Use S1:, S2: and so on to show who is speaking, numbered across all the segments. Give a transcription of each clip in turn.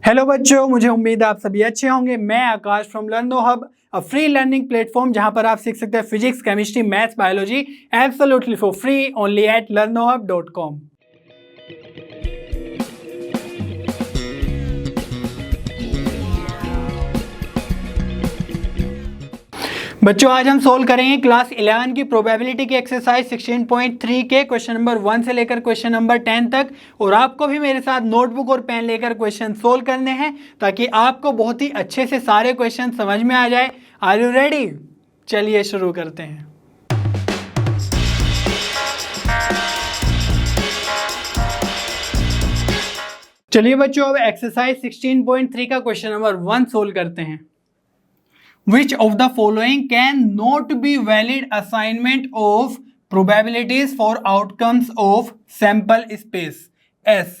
S1: Hello बच्चों, मुझे उम्मीद है आप सभी अच्छे होंगे। मैं Akash from Learno hub, a free learning platform जहां पर आप सीख सकते हैं physics, chemistry, maths, biology absolutely for free only at learnohub.com। बच्चों, आज हम सोल्व करेंगे क्लास 11 की प्रोबेबिलिटी की एक्सरसाइज 16.3 के क्वेश्चन नंबर 1 से लेकर क्वेश्चन नंबर 10 तक। और आपको भी मेरे साथ नोटबुक और पेन लेकर क्वेश्चन सोल्व करने हैं ताकि आपको बहुत ही अच्छे से सारे क्वेश्चन समझ में आ जाए। Are you ready? चलिए शुरू करते हैं। चलिए बच्चों, अब एक्सरसाइज 16.3 का क्वेश्चन नंबर 1 सोल्व करते हैं। Which of the following can not be valid assignment of probabilities for outcomes of sample space S?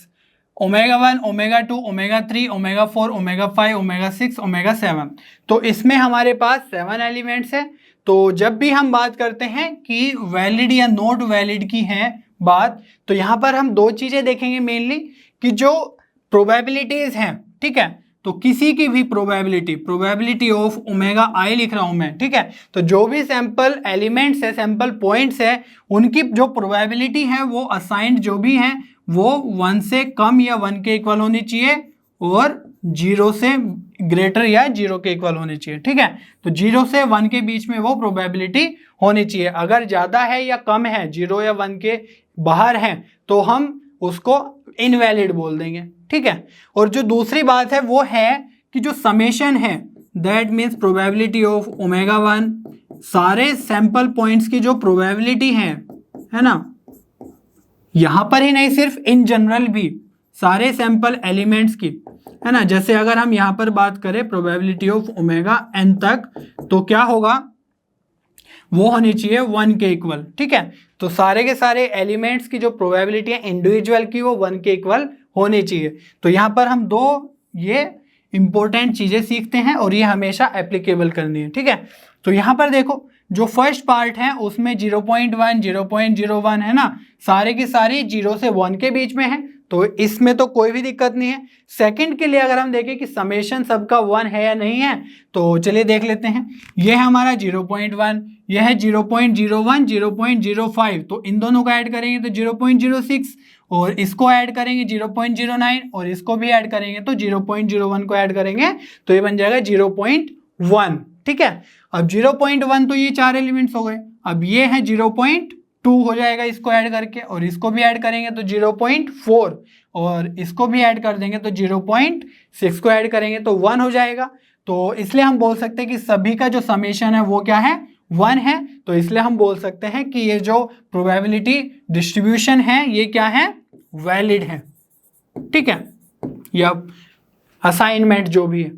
S1: Omega 1, omega 2, omega 3, omega 4, omega 5, omega 6, omega 7। तो इसमें हमारे पास 7 एलिमेंट्स है। तो जब भी हम बात करते हैं कि वैलिड या नॉट वैलिड की है बात, तो यहाँ पर हम दो चीज़ें देखेंगे मेनली कि जो प्रोबेबिलिटीज़ हैं, ठीक है, तो किसी की भी प्रोबेबिलिटी ऑफ ओमेगा आई लिख रहा हूं मैं, ठीक है। तो जो भी सैंपल एलिमेंट्स है, सैंपल पॉइंट्स है, उनकी जो प्रोबेबिलिटी है वो असाइंड जो भी है वो 1 से कम या 1 के इक्वल होनी चाहिए और 0 से ग्रेटर या 0 के इक्वल होनी चाहिए, ठीक है। तो 0 से 1 के बीच में वो प्रोबेबिलिटी होनी चाहिए। अगर ज़्यादा है या कम है, 0 या 1 के बाहर है, तो हम उसको इनवैलिड बोल देंगे, ठीक है। और जो दूसरी बात है वो है कि जो समेशन है, that means probability of omega 1, सारे सैंपल पॉइंट्स की जो प्रोबेबिलिटी है ना, यहां पर ही नहीं, सिर्फ इन जनरल भी सारे सैंपल एलिमेंट्स की, है ना। जैसे अगर हम यहां पर बात करें प्रोबेबिलिटी ऑफ ओमेगा n तक, तो क्या होगा, वो होनी चाहिए 1 के इक्वल, ठीक है। तो सारे के सारे एलिमेंट्स की जो प्रोबेबिलिटी है इंडिविजुअल की, वो 1 के इक्वल होनी चाहिए। तो यहाँ पर हम दो ये इंपॉर्टेंट चीजें सीखते हैं और ये हमेशा एप्लीकेबल करनी है, ठीक है। तो यहाँ पर देखो, जो फर्स्ट पार्ट है उसमें 0.1, 0.01 है ना, सारे की सारी 0 से 1 के बीच में है, तो इसमें तो कोई भी दिक्कत नहीं है। सेकंड के लिए अगर हम देखें कि समेशन सबका 1 है या नहीं है, तो चलिए देख लेते हैं। यह है हमारा 0.1, यह है 0.01, 0.05, तो इन दोनों को ऐड करेंगे तो 0.06, और इसको ऐड करेंगे 0.09, और इसको भी ऐड करेंगे तो 0.01 को ऐड करेंगे तो ये बन जाएगा 0.1, ठीक है। अब 0.1 तो ये 4 एलिमेंट्स हो गए। अब ये है 0.2 हो जाएगा इसको ऐड करके, और इसको भी ऐड करेंगे तो 0.4, और इसको भी ऐड कर देंगे तो 0.6 को ऐड करेंगे तो 1 हो जाएगा। तो इसलिए हम बोल सकते हैं कि सभी का जो समेशन है वो क्या है, 1 है। तो इसलिए हम बोल सकते हैं कि ये जो प्रोबेबिलिटी डिस्ट्रीब्यूशन है ये क्या है, वैलिड है, ठीक है, या असाइनमेंट जो भी है।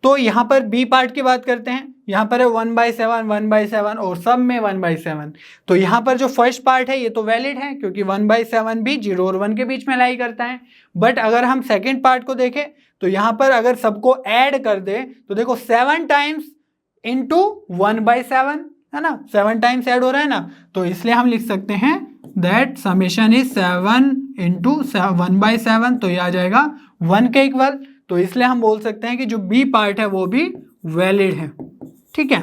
S1: तो यहाँ पर बी पार्ट की बात करते हैं। यहाँ पर है 1/7, 1/7 और सब में 1/7। तो यहाँ पर जो फर्स्ट पार्ट है ये तो वैलिड है क्योंकि 1/7 भी 0 और 1 के बीच में लाई करता है। बट अगर हम सेकेंड पार्ट को देखें तो यहाँ पर अगर सबको ऐड कर दे तो देखो 7 टाइम्स इंटू 1/7 है ना, 7 टाइम्स ऐड हो रहा है ना, तो इसलिए हम लिख सकते हैं दैट समेशन इज 7 इंटू 1/7, तो ये आ जाएगा 1 के इक्वल। तो इसलिए हम बोल सकते हैं कि जो बी पार्ट है वो भी वैलिड है, ठीक है,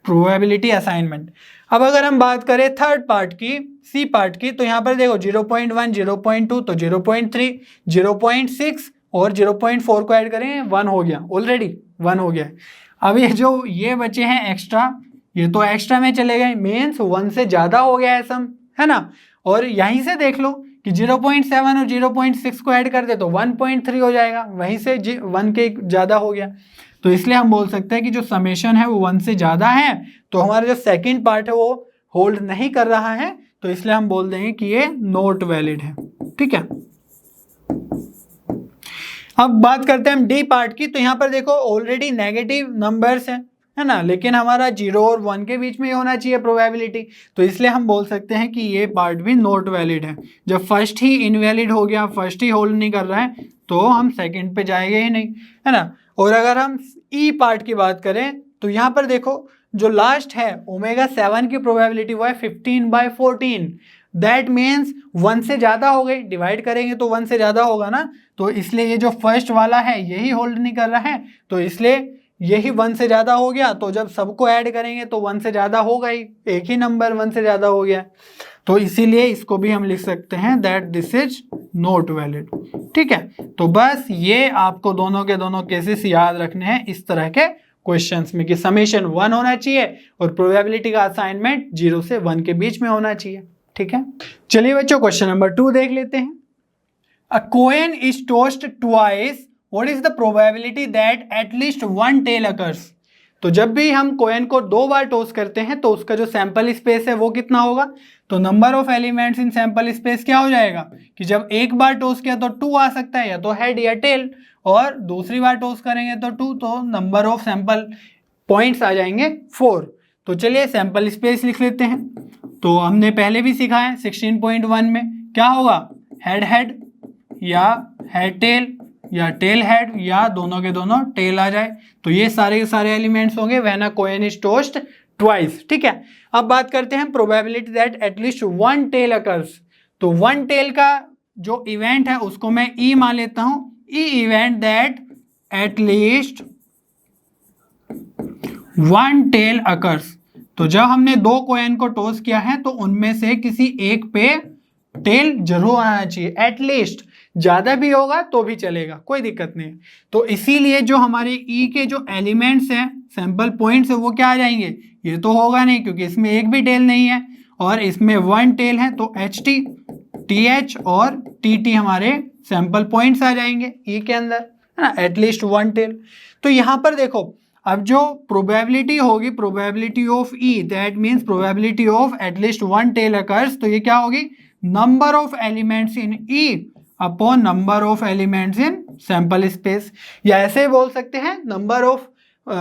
S1: प्रोबेबिलिटी असाइनमेंट। अब अगर हम बात करें थर्ड पार्ट की, सी पार्ट की, तो यहाँ पर देखो 0.1, 0.2, तो 0.3, 0.6 और 0.4 को ऐड करें 1 हो गया, ऑलरेडी 1 हो गया। अब ये जो ये बचे हैं एक्स्ट्रा, ये तो एक्स्ट्रा में चले गए, मीन्स 1 से ज़्यादा हो गया है सम, है ना। और यहीं से देख लो कि 0.7 और 0.6 को ऐड कर दे तो 1.3 हो जाएगा, वहीं से 1 के ज़्यादा हो गया। तो इसलिए हम बोल सकते हैं कि जो समेशन है वो 1 से ज़्यादा है, तो हमारा जो सेकंड पार्ट है वो होल्ड नहीं कर रहा है, तो इसलिए हम बोल देंगे कि ये नॉट वैलिड है, ठीक है। अब बात करते हैं हम डी पार्ट की। तो यहाँ पर देखो ऑलरेडी नेगेटिव नंबर्स हैं, है ना, लेकिन हमारा 0 और 1 के बीच में ही होना चाहिए प्रोबेबिलिटी, तो इसलिए हम बोल सकते हैं कि ये पार्ट भी नॉट वैलिड है। जब फर्स्ट ही इनवैलिड हो गया, फर्स्ट ही होल्ड नहीं कर रहा है, तो हम सेकंड पे जाएंगे ही नहीं, है ना। और अगर हम ई पार्ट की बात करें तो यहाँ पर देखो जो लास्ट है ओमेगा 7 की प्रोबेबिलिटी वो है 15/14, दैट मीन्स 1 से ज़्यादा हो गई, डिवाइड करेंगे तो 1 से ज़्यादा होगा ना, तो इसलिए ये जो फर्स्ट वाला है यही होल्ड नहीं कर रहा है, तो इसलिए यही 1 से ज़्यादा हो गया। तो जब सबको ऐड करेंगे तो 1 से ज़्यादा होगा ही, एक ही नंबर 1 से ज़्यादा हो गया, तो इसीलिए इसको भी हम लिख सकते हैं that this is not valid. ठीक है, तो बस ये आपको दोनों के दोनों केसेस याद रखने हैं इस तरह के क्वेश्चंस में कि समेशन 1 होना चाहिए और प्रोबेबिलिटी का असाइनमेंट 0 से 1 के बीच में होना चाहिए। ठीक है, चलिए बच्चों क्वेश्चन नंबर 2 देख लेते हैं। A coin is tossed twice, what is the probability that at least one tail occurs. तो जब भी हम कॉइन को 2 बार टॉस करते हैं तो उसका जो सैंपल स्पेस है वो कितना होगा, तो number of elements in sample space क्या हो जाएगा कि जब एक बार टॉस किया तो 2 आ सकता है, या तो हेड या टेल, और दूसरी बार टॉस करेंगे तो 2, तो नंबर ऑफ सैंपल पॉइंट्स आ जाएंगे 4। तो चलिए सैंपल स्पेस लिख लेते हैं। तो हमने पहले भी सीखा है 16.1 में क्या होगा, हेड हेड या हेड टेल या टेल हेड या दोनों के दोनों टेल आ जाए, तो ये सारे के सारे एलिमेंट्स होंगे when a coin is tossed twice. ठीक है, अब बात करते हैं probability that at least one tail occurs. तो वन टेल का जो इवेंट है उसको मैं ई मान लेता हूं, E event that at least one tail occurs. तो जब हमने 2 कॉइन को टॉस किया है तो उनमें से किसी एक पे टेल जरूर आना चाहिए, एटलीस्ट, ज्यादा भी होगा तो भी चलेगा, कोई दिक्कत नहीं। तो इसीलिए जो हमारे ई के जो एलिमेंट्स हैं, सैंपल पॉइंट्स है, वो क्या आ जाएंगे, ये तो होगा नहीं क्योंकि इसमें एक भी टेल नहीं है, और इसमें 1 टेल है तो एच टी, टी एच और टी टी हमारे सैंपल पॉइंट्स आ जाएंगे ई के अंदर, है ना, एटलीस्ट 1 टेल। तो यहाँ पर देखो, अब जो प्रोबेबिलिटी होगी, probability of E, that means probability of at least 1 tail occurs, तो ये क्या होगी, number of elements in E upon number of elements in sample space, या ऐसे बोल सकते हैं number of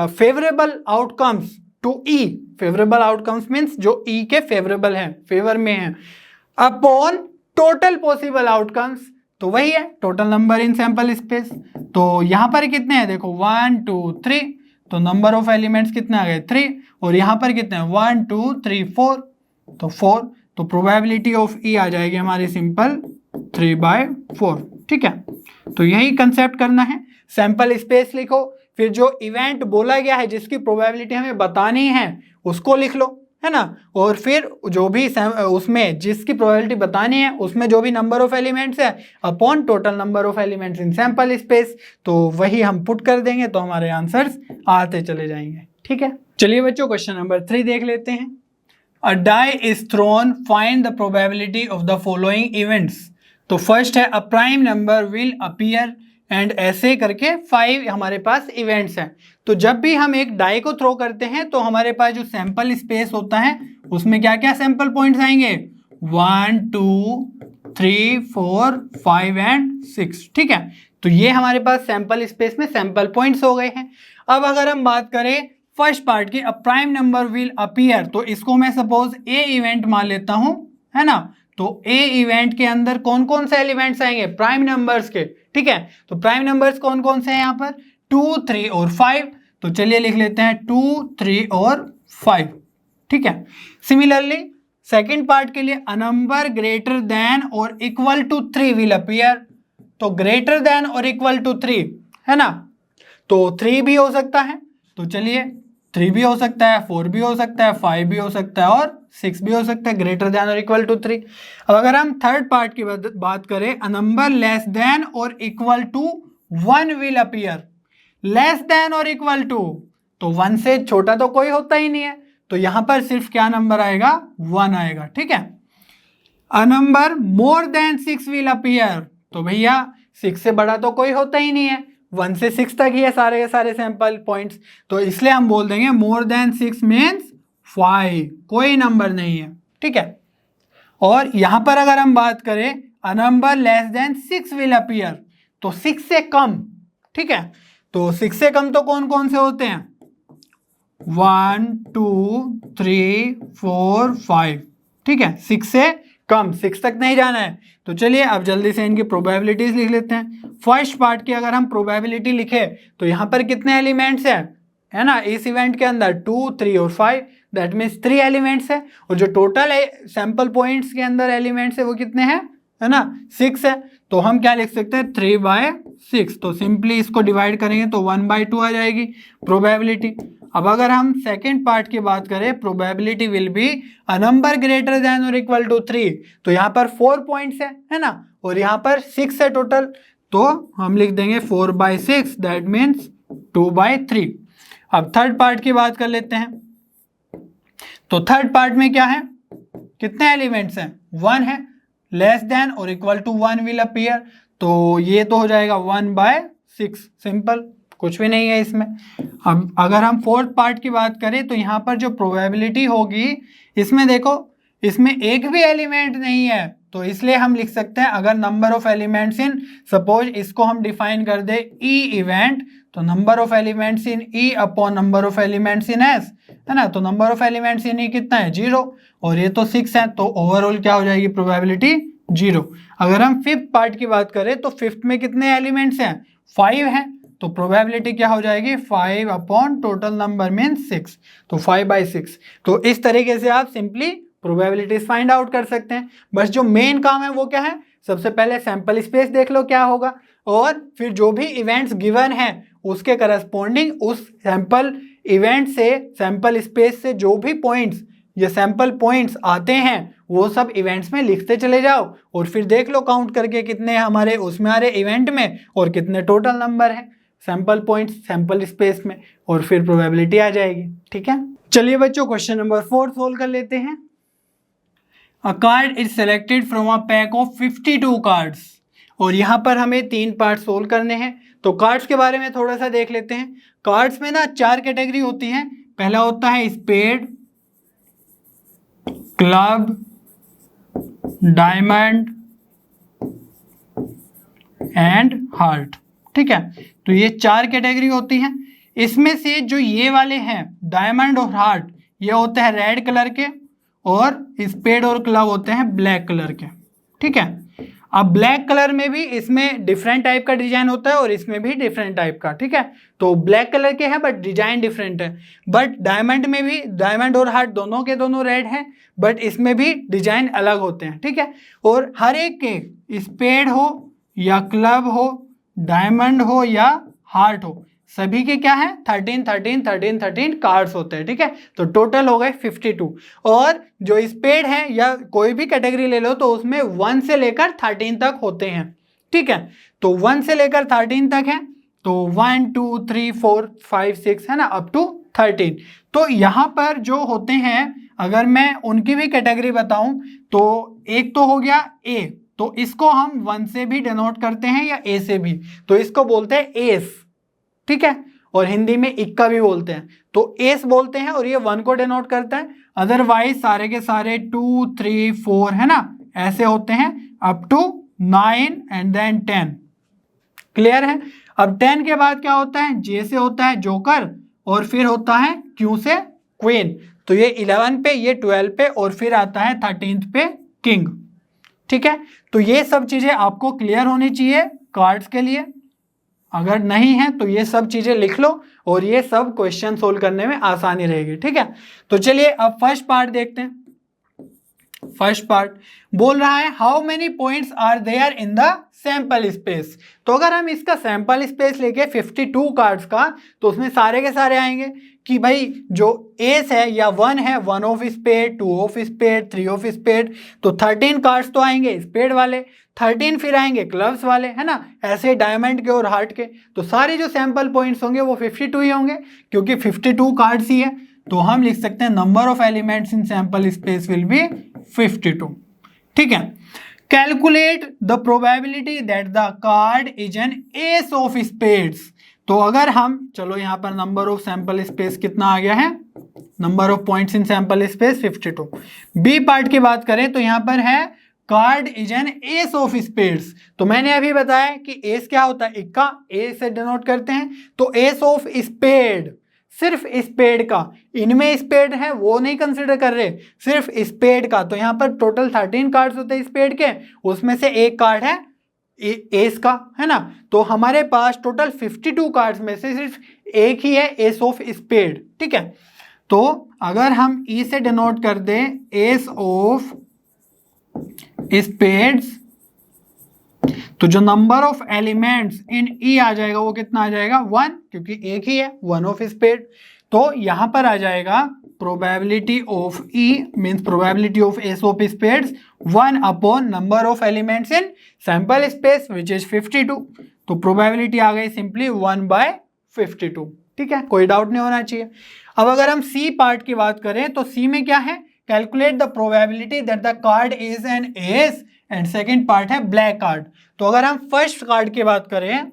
S1: favourable outcomes to E, favourable outcomes means जो ई के फेवरेबल हैं, फेवर में हैं, अपॉन टोटल पॉसिबल आउटकम्स, तो वही है total number in sample space. तो यहाँ पर कितने हैं, देखो 1 2 3, तो नंबर ऑफ एलिमेंट्स कितने आ गए 3, और यहाँ पर कितने हैं 1 2 3 4, तो 4, तो प्रोबेबिलिटी ऑफ ई आ जाएगी हमारी सिंपल 3/4। ठीक है, तो यही कंसेप्ट करना है, सैंपल स्पेस लिखो, फिर जो इवेंट बोला गया है जिसकी प्रोबेबिलिटी हमें बतानी है उसको लिख लो, है ना, और फिर जो भी उसमें जिसकी प्रोबेबिलिटी बतानी है उसमें जो भी नंबर ऑफ एलिमेंट्स है upon total number of elements in sample space, तो वही हम पुट कर देंगे तो हमारे आंसर्स आते चले जाएंगे। ठीक है, चलिए बच्चों क्वेश्चन नंबर 3 देख लेते हैं। A die is thrown, find the probability of the following events. तो फर्स्ट है a prime number will appear and ऐसे करके 5 हमारे पास इवेंट्स हैं। तो जब भी हम एक डाई को थ्रो करते हैं तो हमारे पास जो सैंपल स्पेस होता है उसमें क्या क्या सैंपल पॉइंट्स आएंगे, 1 2 3 4 5 एंड 6। ठीक है, तो ये हमारे पास सैंपल स्पेस में सैंपल पॉइंट्स हो गए हैं। अब अगर हम बात करें फर्स्ट पार्ट की, अ प्राइम नंबर विल अपीयर, तो इसको मैं सपोज ए इवेंट मान लेता हूं, है ना, तो ए इवेंट के अंदर कौन कौन से एलिमेंट्स आएंगे, प्राइम नंबर्स के। ठीक है, तो प्राइम नंबर्स कौन कौन से हैं यहाँ पर, 2 3 और 5, तो चलिए लिख लेते हैं 2 3 और 5। ठीक है, सिमिलरली सेकेंड पार्ट के लिए अ नंबर ग्रेटर देन और इक्वल टू 3 विल अपीयर, तो ग्रेटर देन और इक्वल टू 3, है ना, तो 3 भी हो सकता है, तो चलिए 3 भी हो सकता है, 4 भी हो सकता है, 5 भी हो सकता है और 6 भी हो सकता है, ग्रेटर देन और इक्वल टू 3। अब अगर हम थर्ड पार्ट की बात करें, अ नंबर लेस देन और equal to 1 will appear, less than और इक्वल टू, तो 1 से छोटा तो कोई होता ही नहीं है, तो यहां पर सिर्फ क्या नंबर आएगा, 1 आएगा। ठीक है, a number more than 6 will appear, तो भैया 6 से बड़ा तो कोई होता ही नहीं है, 1 से 6 तक ही है सारे के सारे सैंपल पॉइंट्स, तो इसलिए हम बोल देंगे मोर देन 6 मीन्स 5, कोई नंबर नहीं है। ठीक है, और यहां पर अगर हम बात करें a number less then 6 will appear, तो 6 से कम। ठीक है, तो 6 से कम तो कौन कौन से होते हैं, 1 2 3 4 5। ठीक है, 6 से कम, 6 तक नहीं जाना है। तो चलिए अब जल्दी से इनकी प्रोबेबिलिटीज लिख लेते हैं। फर्स्ट पार्ट की अगर हम प्रोबेबिलिटी लिखे तो यहाँ पर कितने एलिमेंट्स हैं, है ना, इस इवेंट के अंदर 2 3 और 5, दैट मीन्स 3 एलिमेंट्स है, और जो टोटल सैंपल पॉइंट्स के अंदर एलिमेंट्स है वो कितने हैं, है ना, 6 है। तो हम क्या लिख सकते हैं 3/6। तो सिंपली इसको डिवाइड करेंगे तो 1/2 आ जाएगी प्रोबेबिलिटी। अब अगर हम सेकेंड पार्ट की बात करें, probability will be a number greater than और इक्वल टू 3। तो यहाँ पर 4 पॉइंट्स है ना, और यहाँ पर 6 है टोटल, तो हम लिख देंगे 4/6, दैट मीन्स 2/3। अब थर्ड पार्ट की बात कर लेते हैं। तो थर्ड पार्ट में क्या है, कितने एलिमेंट्स हैं, 1 है, लेस देन और इक्वल टू 1 विल अपीयर, तो ये तो हो जाएगा 1/6, सिंपल, कुछ भी नहीं है इसमें। अब अगर हम फोर्थ पार्ट की बात करें तो यहाँ पर जो प्रोबेबिलिटी होगी, इसमें देखो इसमें एक भी एलिमेंट नहीं है, तो इसलिए हम लिख सकते हैं अगर number of elements in, suppose इसको हम डिफाइन कर दे ई इवेंट, तो number of elements in E upon number of elements in S, है ना, तो number of elements in E कितना है 0, और ये तो 6 है, तो ओवरऑल क्या हो जाएगी प्रोबेबिलिटी 0। अगर हम फिफ्थ पार्ट की बात करें तो फिफ्थ में कितने एलिमेंट्स हैं, 5 हैं, तो प्रोबेबिलिटी क्या हो जाएगी 5 अपॉन टोटल नंबर मीन्स 6, तो 5/6। तो इस तरीके से आप सिंपली प्रोबेबिलिटीज फाइंड आउट कर सकते हैं। बस जो मेन काम है वो क्या है, सबसे पहले सैंपल स्पेस देख लो क्या होगा, और फिर जो भी इवेंट्स गिवन है उसके करस्पॉन्डिंग उस सैंपल इवेंट से, सैंपल स्पेस से जो भी पॉइंट्स या सैंपल पॉइंट्स आते हैं वो सब इवेंट्स में लिखते चले जाओ, और फिर देख लो काउंट करके कितने हमारे उसमें आ रहे इवेंट में और कितने टोटल नंबर है सैंपल पॉइंट्स सैंपल स्पेस में, और फिर प्रोबेबिलिटी आ जाएगी। ठीक है, चलिए बच्चों क्वेश्चन नंबर 4 सोल्व कर लेते हैं। अ card is selected from a pack of 52 cards, और यहाँ पर हमें 3 पार्ट सोल्व करने हैं। तो कार्ड्स के बारे में थोड़ा सा देख लेते हैं। कार्ड्स में ना 4 कैटेगरी होती हैं। पहला होता है spade, club, diamond and heart. ठीक है, तो ये 4 कैटेगरी होती हैं। इसमें से जो ये वाले हैं डायमंड और हार्ट, ये होते हैं रेड कलर के, और स्पेड और क्लब होते हैं ब्लैक कलर के। ठीक है, अब ब्लैक कलर में भी इसमें डिफरेंट टाइप का डिजाइन होता है और इसमें भी डिफरेंट टाइप का। ठीक है, तो ब्लैक कलर के हैं बट डिजाइन डिफरेंट है। बट डायमंड में भी, डायमंड और हार्ट दोनों के दोनों रेड हैं, बट इसमें भी डिजाइन अलग होते हैं। ठीक है, और हर एक के स्पेड हो या क्लब हो, डायमंड हो या हार्ट हो, सभी के क्या है 13 13 13 13 कार्ड्स होते हैं। ठीक है, तो टोटल हो गए 52। और जो स्पेड है या कोई भी कैटेगरी ले लो तो उसमें 1 से लेकर 13 तक होते हैं। ठीक है, तो 1 से लेकर 13 तक है, तो 1 2 3 4 5 6 है ना, अप टू 13। तो यहाँ पर जो होते हैं, अगर मैं उनकी भी कैटेगरी बताऊं तो एक तो हो गया ए, तो इसको हम 1 से भी डिनोट करते हैं या ए से भी, तो इसको बोलते हैं एस। ठीक है, और हिंदी में इक्का भी बोलते हैं, तो एस बोलते हैं, और ये 1 को डिनोट करता है। अदरवाइज सारे के सारे 2 3 4 है ना, ऐसे होते हैं up to 9 and then 10। Clear है। अब 10 के बाद क्या होता है, जे से होता है जोकर, और फिर होता है क्यू से क्वीन। तो ये 11 पे, ये 12 पे, और फिर आता है 13th पे किंग। ठीक है, तो ये सब चीजें आपको क्लियर होनी चाहिए कार्ड्स के लिए। अगर नहीं है तो ये सब चीजें लिख लो, और ये सब क्वेश्चन सोल्व करने में आसानी रहेगी। ठीक है, तो चलिए अब फर्स्ट पार्ट देखते हैं। फर्स्ट पार्ट बोल रहा है how many points are there in the sample space. तो अगर हम इसका सैंपल स्पेस लेके 52 कार्ड्स का, तो उसमें सारे के सारे आएंगे कि भाई जो एस है या 1 है, 1 of spade, 2 of spade, 3 of spade, तो 13 कार्ड्स तो आएंगे स्पेड वाले, 13 फिर आएंगे क्लब्स वाले, है ना, ऐसे डायमंड के और हार्ट के। तो सारे जो सैंपल पॉइंट्स होंगे वो 52 ही होंगे, क्योंकि 52 कार्ड्स ही है। तो हम लिख सकते हैं number of elements in sample space will be 52। ठीक है, calculate the probability that the card is an ace of spades. तो अगर हम, चलो यहाँ पर नंबर ऑफ सैंपल स्पेस कितना आ गया है, number of points in sample space 52। B part की बात करें तो यहाँ पर है card is an ace of spades. तो मैंने अभी बताया कि एस क्या होता है, इक्का, ए से डिनोट करते हैं। तो एस ऑफ स्पेड, सिर्फ स्पेड का, इनमें स्पेड है वो नहीं कंसिडर कर रहे, सिर्फ स्पेड का। तो यहाँ पर टोटल 13 कार्ड्स होते हैं स्पेड के, उसमें से एक कार्ड है एस का, है ना। तो हमारे पास टोटल 52 कार्ड्स में से सिर्फ एक ही है एस ऑफ स्पेड। ठीक है, तो अगर हम ई से डिनोट कर दें एस ऑफ स्पेड्स, तो जो नंबर ऑफ एलिमेंट्स इन ई आ जाएगा वो कितना आ जाएगा 1, क्योंकि एक ही है, 1 ऑफ स्पेड। तो यहां पर आ जाएगा probability of E means probability of S of spades 1 upon number of elements in sample space which is 52। तो प्रोबेबिलिटी आ गई सिंपली 1/52। ठीक है, कोई डाउट नहीं होना चाहिए। अब अगर हम सी पार्ट की बात करें तो सी में क्या है, calculate the probability that the card is an S and second part है ब्लैक कार्ड। तो अगर हम फर्स्ट कार्ड की बात करें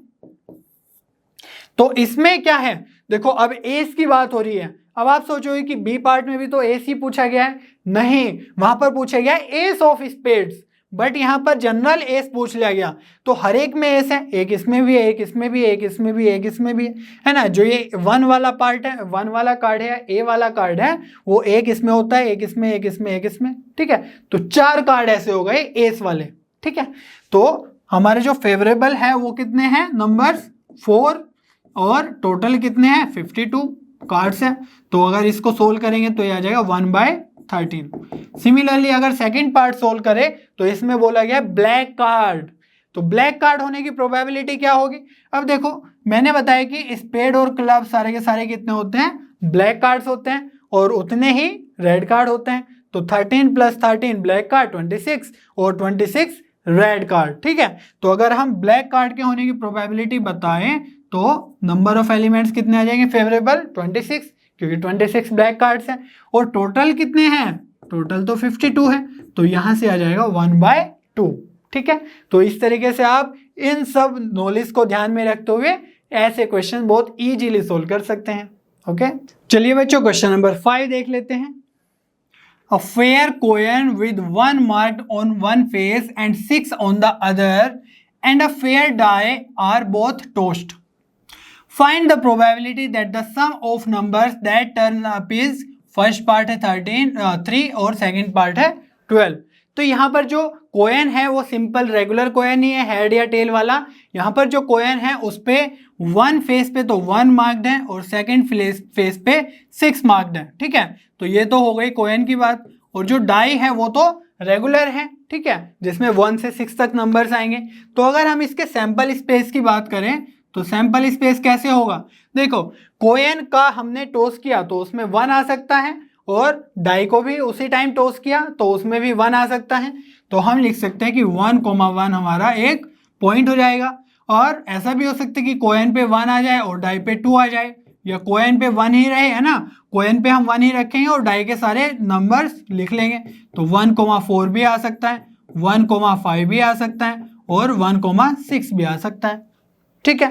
S1: तो इसमें क्या है, देखो अब एस की बात हो रही है। अब आप सोचोगे कि बी पार्ट में भी तो एस ही पूछा गया है, नहीं, वहां पर पूछा गया एस ऑफ स्पेड्स, बट यहां पर जनरल एस पूछ लिया गया। तो हर एक में एस है, एक इसमें भी है, एक इसमें भी है, एक इसमें भी, एक इसमें भी है ना। जो ये 1 वाला पार्ट है, 1 वाला कार्ड है, ए वाला कार्ड है, वो एक इसमें होता है, एक इसमें, एक इसमें, एक इसमें। ठीक है, तो 4 कार्ड ऐसे हो गए एस वाले। ठीक है, तो हमारे जो फेवरेबल है वो कितने हैं, नंबर्स 4, और टोटल कितने हैं 52 कार्ड्स है। तो अगर इसको सोल्व करेंगे तो ये आ जाएगा 1/13। सिमिलरली अगर सेकंड पार्ट सोल्व करें तो इसमें बोला गया ब्लैक कार्ड। तो ब्लैक कार्ड होने की प्रोबेबिलिटी क्या होगी, अब देखो मैंने बताया कि स्पेड और क्लब सारे के सारे कितने होते हैं, ब्लैक कार्ड्स होते हैं, और उतने ही रेड कार्ड होते हैं। तो 13 + 13 ब्लैक कार्ड 26, और 26 रेड कार्ड। ठीक है, तो अगर हम ब्लैक कार्ड के होने की प्रोबेबिलिटी बताएं तो नंबर ऑफ एलिमेंट्स कितने आ जाएंगे फेवरेबल 26, क्योंकि 26 ब्लैक कार्ड्स हैं, और टोटल कितने हैं, टोटल तो 52 है, तो यहां से आ जाएगा 1/2। ठीक है, तो इस तरीके से आप इन सब नॉलेज को ध्यान में रखते हुए ऐसे क्वेश्चन बहुत इजीली सोल्व कर सकते हैं। ओके, चलिए बच्चों क्वेश्चन नंबर 5 देख लेते हैं। A fair coin with 1 marked on one face and 6 on the other and a fair die are both tossed. Find the probability that the sum of numbers that turn up is first part है 3 और second part है 12। तो यहाँ पर जो coin है वो simple regular coin ही है, हेड या टेल वाला। यहाँ पर जो कोयन है उस पे 1 फेस पे तो 1 मार्क्ड है और सेकंड फेस पे 6 मार्क्ड है। ठीक है, तो ये तो हो गई कोयन की बात। और जो डाई है वो तो रेगुलर है, ठीक है, जिसमें 1 से 6 तक नंबर्स आएंगे। तो अगर हम इसके सैंपल स्पेस की बात करें तो सैंपल स्पेस कैसे होगा, देखो कोयन का हमने टॉस किया तो उसमें 1 आ सकता है, और डाई को भी उसी टाइम टॉस किया तो उसमें भी 1 आ सकता है। तो हम लिख सकते हैं कि 1,1 हमारा एक पॉइंट हो जाएगा। और ऐसा भी हो सकता है कि कोयन पे 1 आ जाए और डाई पे 2 आ जाए, या कोयन पे 1 ही रहे, है ना, कोयन पे हम 1 ही रखेंगे और डाई के सारे नंबर्स लिख लेंगे। तो 1,4 भी आ सकता है, 1,5 भी आ सकता है, और 1,6 भी आ सकता है। ठीक है,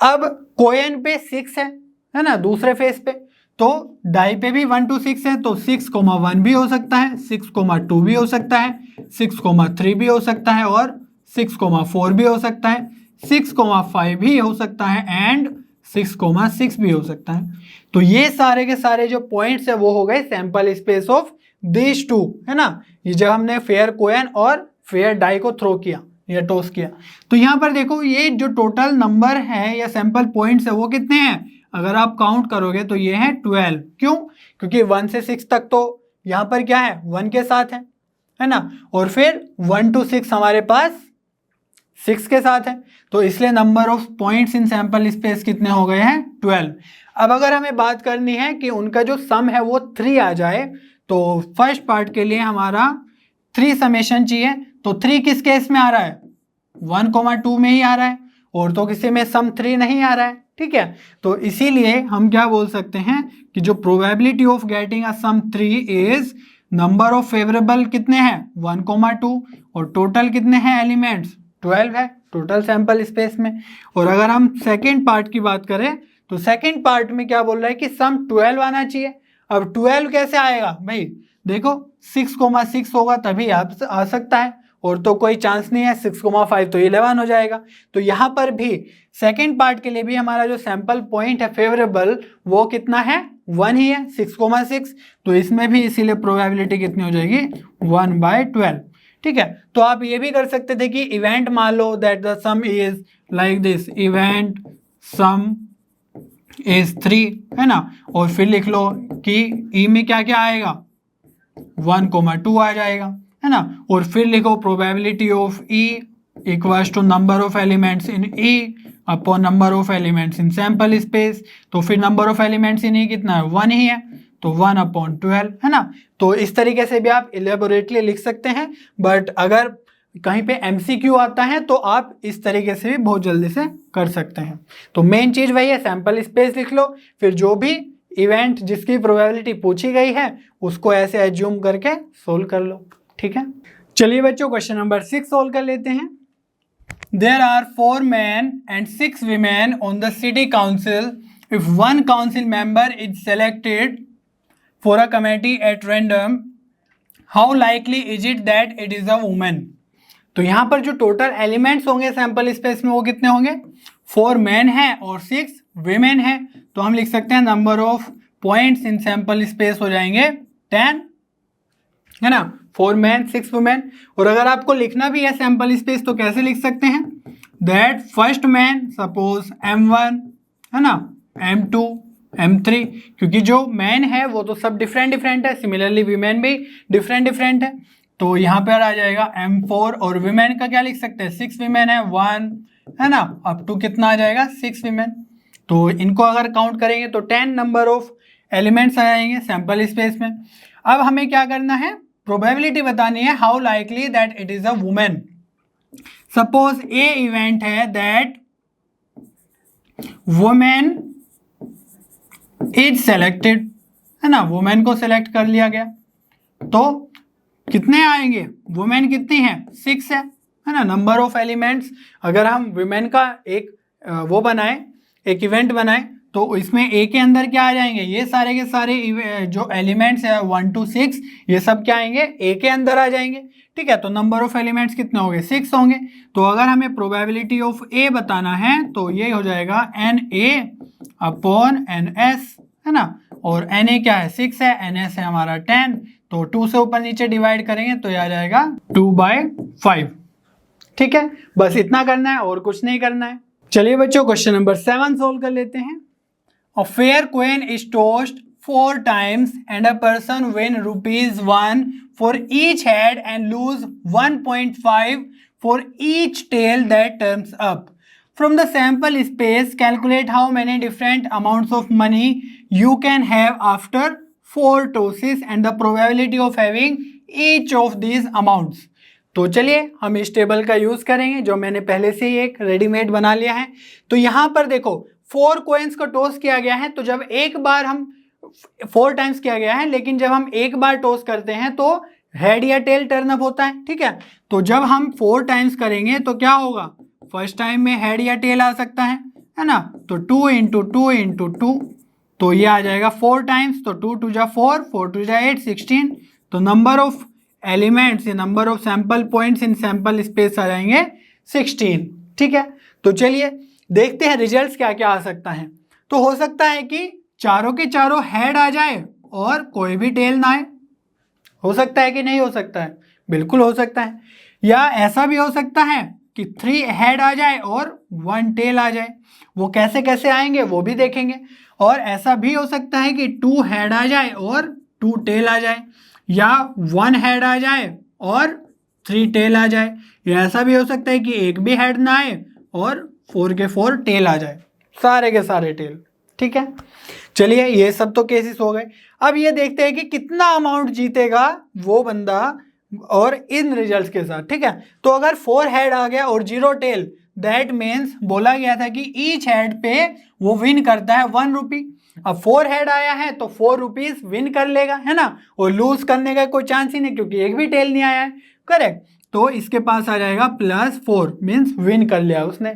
S1: अब कोयन पे 6 है ना दूसरे फेस पे, तो डाई पे भी 1 to 6 है, तो 6,1 भी हो सकता है, 6,2 भी हो सकता है, 6,3 भी हो सकता है, और 6,4 भी हो सकता है, 6,5 भी हो सकता है, एंड 6,6 भी हो सकता है। तो ये सारे के सारे जो पॉइंट्स है वो हो गए sample space of this two, है ना। ये जब हमने फेयर कोयन और फेयर डाई को थ्रो किया या टॉस किया, तो यहाँ पर देखो ये जो टोटल नंबर है या सैंपल पॉइंट्स है वो कितने हैं, अगर आप काउंट करोगे तो ये है 12। क्यों, क्योंकि 1 से 6 तक तो यहाँ पर क्या है 1 के साथ है ना, और फिर 1 to 6 हमारे पास 6 के साथ है, तो इसलिए number of points in sample space कितने हो गए हैं 12। अब अगर हमें बात करनी है कि उनका जो सम है वो 3 आ जाए, तो फर्स्ट पार्ट के लिए हमारा 3 समेशन चाहिए। तो 3 किस केस में आ रहा है, 1,2 में ही आ रहा है, और तो किसी में सम 3 नहीं आ रहा है। ठीक है, तो इसीलिए हम क्या बोल सकते हैं कि जो probability of getting a sum 3 is number of favourable कितने हैं 1,2, और टोटल कितने हैं एलिमेंट्स 12 है टोटल सैंपल स्पेस में। और अगर हम सेकेंड पार्ट की बात करें तो सेकेंड पार्ट में क्या बोल रहा है कि सम 12 आना चाहिए। अब 12 कैसे आएगा भाई, देखो 6,6 होगा तभी आ सकता है, और तो कोई चांस नहीं है, 6,5 तो 11 हो जाएगा। तो यहाँ पर भी सेकेंड पार्ट के लिए भी हमारा जो सैंपल पॉइंट है फेवरेबल वो कितना है 1 ही है 6,6। तो इसमें भी इसीलिए प्रोबेबिलिटी कितनी हो जाएगी 1/12। ठीक है, तो आप ये भी कर सकते थे कि इवेंट मान लो that the sum is like this, event sum is 3, है ना, और फिर लिख लो कि ई में क्या क्या आएगा 1,2 आ जाएगा, है ना, और फिर लिखो probability of E equals to number of elements in E upon number of elements in sample space. तो फिर number of elements in E कितना है, 1 ही है, तो 1/12 है ना। तो इस तरीके से भी आप इलेबोरेटली लिख सकते हैं, बट अगर कहीं पे MCQ आता है तो आप इस तरीके से भी बहुत जल्दी से कर सकते हैं। तो मेन चीज वही है, सैंपल स्पेस लिख लो, फिर जो भी इवेंट जिसकी प्रोबेबिलिटी पूछी गई है उसको ऐसे एज्यूम करके सोल्व कर लो, ठीक है। चलिए बच्चों क्वेश्चन नंबर 6 सोल्व कर लेते हैं। There are 4 men and 6 women on the city council. If one council member is selected for a committee at random, how likely is it that it is a woman? तो यहाँ पर जो total elements होंगे sample space में वो कितने होंगे, 4 man है और 6 वीमेन है। तो हम लिख सकते हैं number of points in sample space हो जाएंगे 10, है ना, 4 मैन 6 वुमेन। और अगर आपको लिखना भी है सैंपल स्पेस तो कैसे लिख सकते हैं, that first man suppose M1 है ना, M2 M3, क्योंकि जो मैन है वो तो सब डिफरेंट डिफरेंट है, सिमिलरली वीमेन भी डिफरेंट डिफरेंट है। तो यहाँ पर आ जाएगा M4 और वीमेन का क्या लिख सकते हैं, 6 वीमेन है 1 है ना, अप टू कितना आ जाएगा 6 वीमेन। तो इनको अगर काउंट करेंगे तो 10 नंबर ऑफ एलिमेंट्स आ जाएंगे सैंपल स्पेस में। अब हमें क्या करना है, प्रोबेबिलिटी बतानी है, how likely that it is a women. Suppose A event है दैट वुमेन इज सेलेक्टेड, है ना, वुमेन को सेलेक्ट कर लिया गया, तो कितने आएंगे, वुमेन कितनी है 6 है ना। नंबर ऑफ एलिमेंट्स अगर हम वुमेन का एक वो बनाए, एक इवेंट बनाए, तो इसमें ए के अंदर क्या आ जाएंगे, ये सारे के सारे जो एलिमेंट्स है 1 to 6 ये सब क्या आएंगे, ए के अंदर आ जाएंगे, ठीक है। तो नंबर ऑफ एलिमेंट्स कितने होंगे, 6 होंगे। तो अगर हमें प्रोबेबिलिटी ऑफ ए बताना है तो ये हो जाएगा NA/NS, है ना, और NA क्या है 6 है, NS है हमारा 10, तो 2 से ऊपर नीचे डिवाइड करेंगे तो ये आ जाएगा 2/5, ठीक है। बस इतना करना है और कुछ नहीं करना है। चलिए बच्चों क्वेश्चन नंबर 7 सोल्व कर लेते हैं। A fair coin is tossed 4 times and a person win ₹1 for each head and lose 1.5 for each tail that turns up. From the sample space, calculate how many different amounts of money you can have after 4 tosses and the probability of having each of these amounts. तो चलिए हम इस table का use करेंगे जो मैंने पहले से ही एक रेडीमेड बना लिया है। तो यहाँ पर देखो 4 कॉइन्स को टॉस किया गया है, तो जब एक बार हम 4 टाइम्स किया गया है, लेकिन जब हम एक बार टॉस करते हैं तो हेड या टेल टर्न अप होता है, ठीक है। तो जब हम 4 टाइम्स करेंगे तो क्या होगा, फर्स्ट टाइम में हेड या टेल आ सकता है ना, तो 2 × 2 × 2, तो ये आ जाएगा 4 टाइम्स, तो 2 2 जा 4, 4 2 जा 8, 16। तो नंबर ऑफ एलिमेंट्स या number of sample points in sample space आ जाएंगे 16, ठीक है। तो चलिए देखते हैं रिजल्ट्स क्या क्या आ सकता है। तो हो सकता है कि चारों के चारों हेड आ जाए और कोई भी टेल ना आए, हो सकता है कि नहीं हो सकता है, बिल्कुल हो सकता है। या ऐसा भी हो सकता है कि 3 हेड आ जाए और 1 टेल आ जाए, वो कैसे कैसे आएंगे वो भी देखेंगे। और ऐसा भी हो सकता है कि 2 हेड आ जाए और 2 टेल आ जाए, या 1 हेड आ जाए और 3 टेल आ जाए, या ऐसा भी हो सकता है कि एक भी हेड ना आए और 4 के 4 टेल आ जाए, सारे के सारे टेल, ठीक है। चलिए ये सब तो केसेस हो गए। अब ये देखते हैं कि कितना अमाउंट जीतेगा वो बंदा और इन रिजल्ट्स के साथ, ठीक है। तो अगर 4 हेड आ गया और 0 टेल, दैट मीन्स बोला गया था कि ईच हेड पे वो विन करता है 1 रुपी। अब 4 हेड आया है तो 4 रुपीज विन कर लेगा, है ना, और लूज करने का कोई चांस ही नहीं क्योंकि एक भी टेल नहीं आया है, करेक्ट। तो इसके पास आ जाएगा +4 मीन्स विन कर लिया उसने।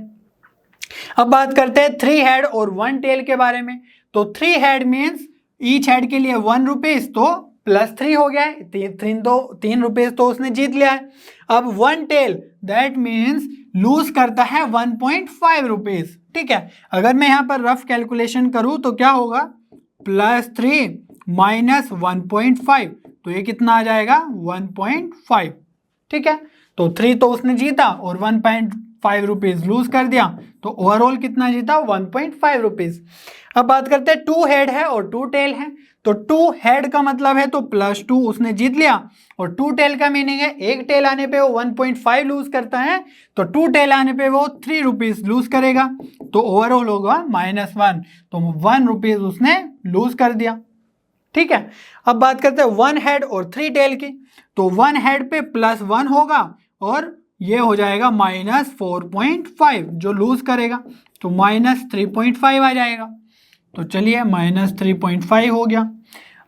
S1: अब बात करते हैं 3 हेड और 1 टेल के बारे में। तो 3 हेड मीन्स ईच हेड के लिए 1 रुपीज, तो +3 हो गया है, 3 रुपीज तो उसने जीत लिया है। अब 1 टेल दैट मीन्स लूज करता है 1.5 रुपीज, ठीक है। अगर मैं यहाँ पर रफ कैलकुलेशन करूँ तो क्या होगा, +3 - 1.5, तो ये कितना आ जाएगा 1.5, ठीक है। तो 3 तो उसने जीता और 1.5 5 रुपीज लूज कर दिया, तो ओवरऑल कितना जीता? 1.5 रुपीज। अब बात करते हैं 2 हेड है और 2 टेल है, तो 2 हेड का मतलब है तो +2 उसने जीत लिया, और 2 टेल का मीनिंग है एक टेल आने पे वो 1.5 लूज करता है, तो 2 टेल आने पे वो 3 रुपीज लूज करेगा, तो ओवरऑल होगा -1, तो 1 रुपीज उसने लूज कर दिया। ठीक है, अब बात करते हैं 1 हेड और 3 टेल की, तो 1 हेड पे +1 होगा और ये हो जाएगा -4.5 जो लूज करेगा, तो -3.5 आ जाएगा, तो चलिए -3.5 हो गया।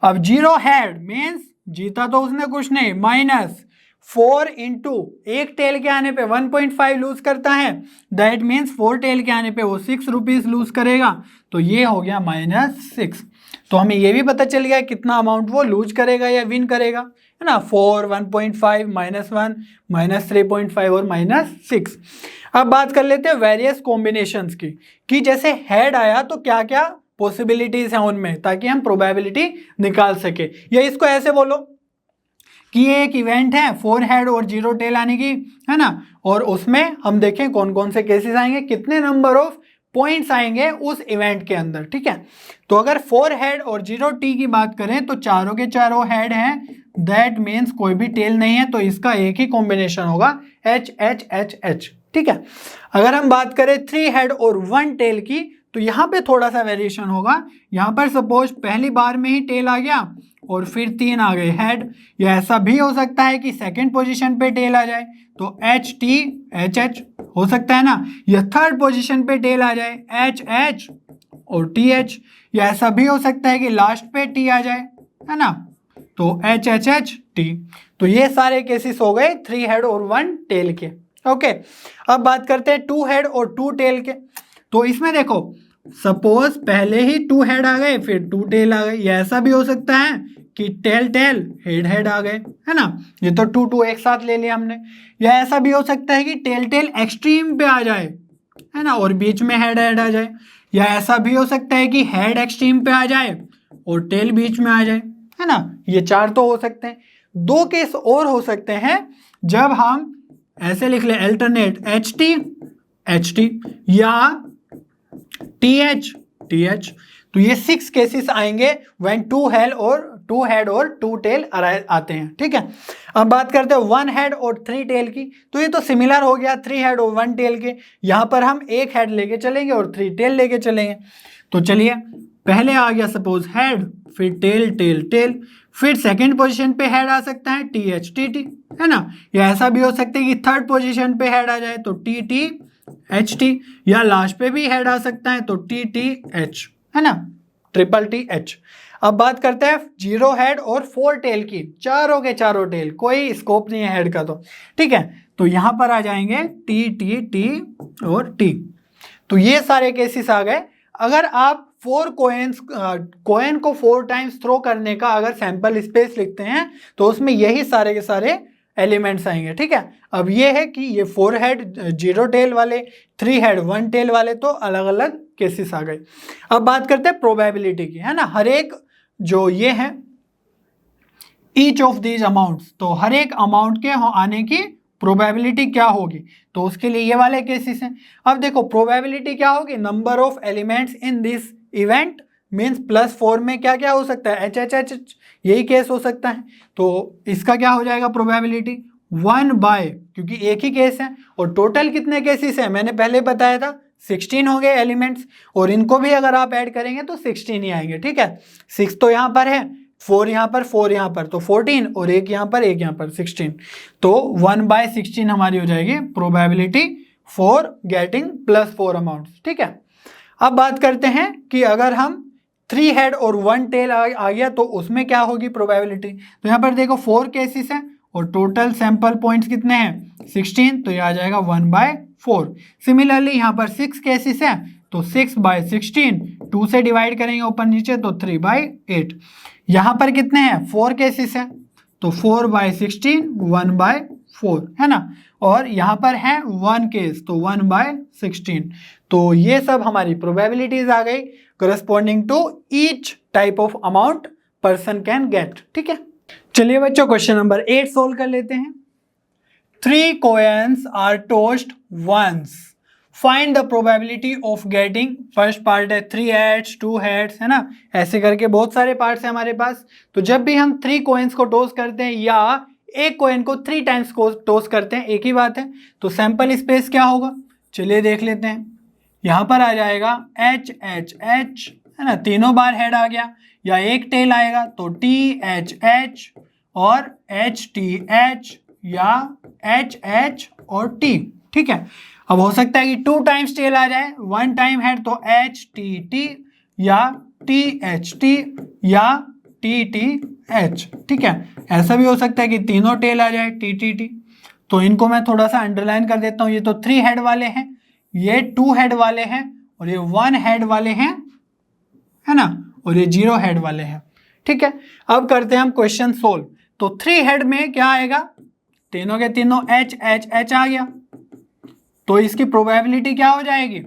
S1: अब 0 हेड मीन्स जीता तो उसने कुछ नहीं, -4 इंटू एक टेल के आने पे 1.5 लूज करता है, दैट मीन्स 4 टेल के आने पे वो 6 रुपीज लूज करेगा, तो ये हो गया -6। तो हमें ये भी पता चल गया कितना अमाउंट वो लूज करेगा या विन करेगा, है ना, 4, 1.5, -1, -3.5 और -6। अब बात कर लेते हैं वेरियस कॉम्बिनेशंस की, कि जैसे हेड आया तो क्या क्या पॉसिबिलिटीज हैं उनमें, ताकि हम प्रोबेबिलिटी निकाल सके। या इसको ऐसे बोलो कि ये एक इवेंट है 4 हेड और 0 टेल आने की, है ना, और उसमें हम देखें कौन कौन से केसेस आएंगे, कितने नंबर ऑफ पॉइंट्स आएंगे उस इवेंट के अंदर। ठीक है, तो अगर 4 हेड और 0 टी की बात करें तो चारों के चारों हेड हैं, दैट मीन्स कोई भी टेल नहीं है, तो इसका एक ही कॉम्बिनेशन होगा HHHH। ठीक है, अगर हम बात करें 3 हेड और 1 टेल की, तो यहाँ पे थोड़ा सा वेरिएशन होगा। यहाँ पर सपोज पहली बार में ही टेल आ गया और फिर 3 आ गए हेड, या ऐसा भी हो सकता है कि सेकंड पोजीशन पे टेल आ जाए तो HTHH हो सकता है ना, या थर्ड पोजीशन पे टेल आ जाए HH और TH, या ऐसा भी हो सकता है कि लास्ट पे T आ जाए, है ना, तो HHHT। तो ये सारे केसेस हो गए 3 हेड और 1 टेल के। ओके, अब बात करते हैं 2 हेड और 2 टेल के। तो इसमें देखो सपोज पहले ही 2 हेड आ गए फिर 2 टेल आ गए, या ऐसा भी हो सकता है कि टेल टेल हेड हेड आ गए, है ना, ये तो 2 2 एक साथ ले लिया हमने। या ऐसा भी हो सकता है कि टेल टेल एक्सट्रीम पे आ जाए, है ना, और बीच में हेड हेड आ जाए। या ऐसा भी हो सकता है कि हेड एक्सट्रीम पे आ जाए और टेल बीच में आ जाए, है ना, ये 4 तो हो सकते हैं। 2 केस और हो सकते हैं, जब हम ऐसे लिख ले अल्टरनेट HT या TH, तो ये 6 केसेस आएंगे व्हेन 2 हेड और 2 टेल आते हैं। ठीक है, अब बात करते हैं 1 हेड और 3 टेल की, तो ये तो सिमिलर हो गया 3 हेड और 1 टेल के। यहाँ पर हम 1 हेड लेके चलेंगे और 3 टेल लेके चलेंगे। तो चलिए पहले आ गया सपोज हेड, फिर टेल टेल टेल, फिर सेकंड पोजीशन पे हेड आ सकता है THTT, है ना, या ऐसा भी हो सकता है कि थर्ड पोजीशन पे हेड आ जाए तो TTHT, या लास्ट पे भी हेड आ सकता है तो TTH, है ना, TTH। अब बात करते हैं 0 हेड और 4 टेल की, चारों के चारों टेल, कोई स्कोप नहीं है हेड का, तो ठीक है, तो यहां पर आ जाएंगे T और T। तो ये सारे केसेस आ गए। अगर आप 4 कॉइन को 4 टाइम्स थ्रो करने का अगर सैंपल स्पेस लिखते हैं तो उसमें यही सारे के सारे एलिमेंट्स आएंगे। ठीक है, अब ये है कि ये 4 हेड 0 टेल वाले, 3 हेड 1 टेल वाले, तो अलग अलग केसेस आ गए। अब बात करते हैं प्रोबेबिलिटी की, है ना, हर एक जो ये है ईच ऑफ दीज अमाउंट्स, तो हर एक अमाउंट के आने की प्रोबेबिलिटी क्या होगी, तो उसके लिए ये वाले केसेस हैं। अब देखो प्रोबेबिलिटी क्या होगी, number of elements in this event means +4 में क्या क्या हो सकता है, HHH, यही केस हो सकता है। तो इसका क्या हो जाएगा प्रोबेबिलिटी 1/, क्योंकि एक ही केस है, और टोटल कितने केसेस हैं मैंने पहले बताया था 16 हो गए एलिमेंट्स, और इनको भी अगर आप ऐड करेंगे तो 16 ही आएंगे। ठीक है, 6 तो यहाँ पर है, 4 यहाँ पर, 4 यहाँ पर, तो 14, और एक यहाँ पर, एक यहाँ पर 16, तो 1/16 हमारी हो जाएगी प्रोबेबिलिटी फॉर गेटिंग +4 अमाउंट्स। ठीक है, अब बात करते हैं कि अगर हम 3 हेड और 1 टेल आ गया तो उसमें क्या होगी प्रोबेबिलिटी। तो यहाँ पर देखो 4 केसेस हैं और टोटल सैंपल पॉइंट्स कितने हैं 16, तो ये आ जाएगा 1/4। सिमिलरली यहाँ पर 6 केसेस हैं तो 6/16, 2 से डिवाइड करेंगे ऊपर नीचे तो 3/8। यहाँ पर कितने हैं 4 केसेस हैं तो 4/16, 1/4, है ना, और यहाँ पर है 1 केस तो 1/16। तो ये सब हमारी प्रोबेबिलिटीज आ गई corresponding to each type of amount person can get. ठीक है, चलिए बच्चों क्वेश्चन नंबर 8 सोल्व कर लेते हैं। 3 coins are tossed once. Find the probability of getting, first part है 3 heads 2 heads, है ना, ऐसे करके बहुत सारे पार्ट्स हैं हमारे पास। तो जब भी हम 3 coins को टॉस करते हैं या एक coin को 3 times को टॉस करते हैं, एक ही बात है। तो सैंपल स्पेस क्या होगा, चलिए देख लेते हैं। यहाँ पर आ जाएगा एच एच एच, है ना, तीनों बार हेड आ गया, या एक टेल आएगा तो टी एच एच और एच टी एच या एच एच और टी। ठीक है, अब हो सकता है कि 2 टाइम्स टेल आ जाए, 1 टाइम हेड तो एच टी टी या टी एच टी या टी टी एच। ठीक है, ऐसा भी हो सकता है कि तीनों टेल आ जाए टी टी टी। तो इनको मैं थोड़ा सा अंडरलाइन कर देता हूँ। ये तो 3 हेड वाले हैं, ये 2 हेड वाले हैं और ये 1 हेड वाले हैं, है ना, और ये 0 हेड वाले हैं। ठीक है, अब करते हैं हम क्वेश्चन सोल्व। तो 3 हेड में क्या आएगा, तीनों के तीनों एच एच एच आ गया, तो इसकी प्रोबेबिलिटी क्या हो जाएगी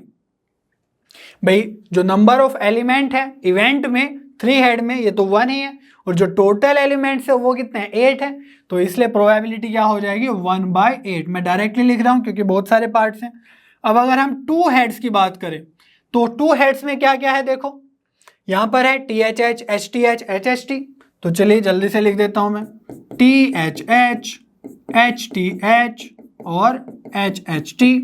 S1: भाई, जो नंबर ऑफ एलिमेंट है इवेंट में 3 हेड में, ये तो 1 ही है, और जो टोटल एलिमेंट्स है वो कितने हैं, 8 है। तो इसलिए प्रोबेबिलिटी क्या हो जाएगी 1/8। मैं डायरेक्टली लिख रहा हूं क्योंकि बहुत सारे पार्ट्स हैं। अब अगर हम 2 हेड्स की बात करें तो 2 हेड्स में क्या क्या है, देखो यहां पर है T H H H T H H H T. तो चलिए जल्दी से लिख देता हूं मैं, T H H H T H और एच एच टी।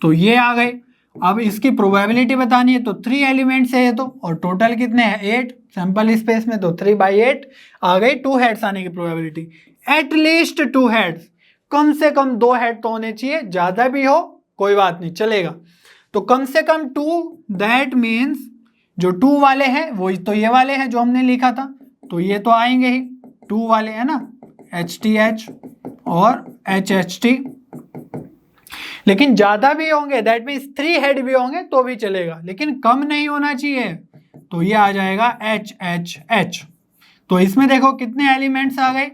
S1: तो ये आ गए। अब इसकी प्रोबेबिलिटी बतानी है तो 3 एलिमेंट्स है ये तो, और टोटल कितने हैं 8, सैंपल स्पेस में तो 3/8 आ गई 2 हेड्स आने की प्रोबेबिलिटी। एटलीस्ट 2 हेड्स, कम से कम 2 हेड तो होने चाहिए, ज्यादा भी हो कोई बात नहीं चलेगा। तो कम से कम 2, दैट मीन्स जो 2 वाले हैं वो तो ये वाले हैं जो हमने लिखा था, तो ये तो आएंगे ही 2 वाले, है ना, एच टी एच और एच एच टी। लेकिन ज्यादा भी होंगे, दैट मीन्स 3 हेड भी होंगे तो भी चलेगा, लेकिन कम नहीं होना चाहिए। तो ये आ जाएगा एच एच एच। तो इसमें देखो कितने एलिमेंट्स आ गए,